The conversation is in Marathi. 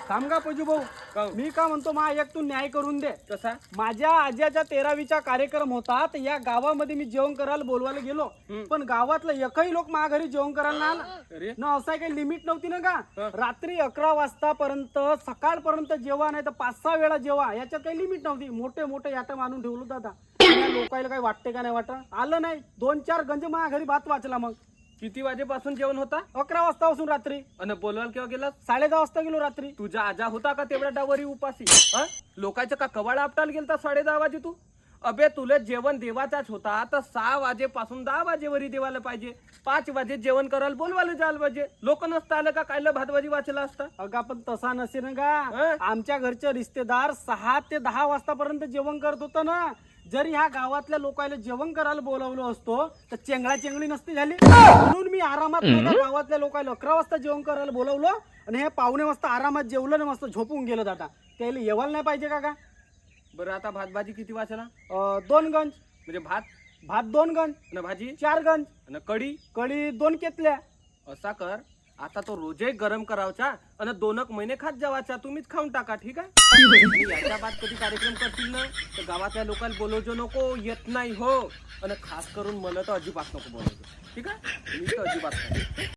थांब का पजू भाऊ, काहून? मी का म्हणतो मा एक तू न्याय करून दे. कसा? माझ्या आज्याच्या 13वीचा कार्यक्रम होता, तर या गावामध्ये मी जेवण करायला बोलवायला गेलो, पण गावातलं एकही लोक माझ्या घरी जेवण करायला नाही आला. अरे ना असं काही लिमिट नव्हती ना का, रात्री 11 वाजतापर्यंत सकाळपर्यंत जेवा, नाही तर 5-6 वेळा जेवा, याच्यात काही लिमिट नव्हती. मोठे मोठे याटम आणून ठेवलं दादा. लोकायला काही वाटते का नाही वाटत, आलं नाही. 2-4 गंज माझ्या घरी भात वाचला. मग किती वाजेपासून जेवण होता? 11 वाजतापासून रात्री आणि बोलवायला केव्हा गेला? 10:30 वाजता गेलो रात्री. तुझा आजा होता का तेवढ्या डावरी उपासी? लोकांच्या का कवाडा आपटायला गेलता 10:30 वाजे तू? अबे तुला जेवण देवाचाच होता तर 6 वाजेपासून 10 वाजेवरी देवाला पाहिजे. 5 वाजे जेवण करायला बोलवायला जायला पाहिजे. लोक नसता आलं का कायला भातभाजी वाचला असता? अगं पण तसा नसे ना का, आमच्या घरचे रिश्तेदार 6 ते 10 वाजतापर्यंत जेवण करत होतं ना. जरी ह्या गावातल्या लोकांना जेवण करायला बोलावलं असतो तर चेंगळा चेंगळी नसती झाली. म्हणून मी आरामात गावातल्या लोकांना 11 वाजता जेवण करायला बोलावलं आणि हे 15 वाजता आरामात जेवलं ना, मस्त झोपून गेलं. दादा त्याला येवायला नाही पाहिजे का? बरं आता भातभाजी किती वाचला? 2 गंज म्हणजे भात 2 गंज आणि भाजी 4 गंज आणि कढी 2 केतल्या. असा कर, आता तो रोजे गरम करावचा आणि 2 महिने खात जावाचा. तुम्हीच खाऊन टाका, ठीक आहे? आणि याच्या बाद कधी कार्यक्रम करतील ना तर गावातल्या लोकांना बोलवજો नको, येत नाही हो. आणि खास करून मला तर अजिबात नको बोलवतो, ठीक आहे? मी तर अजिबात नाही.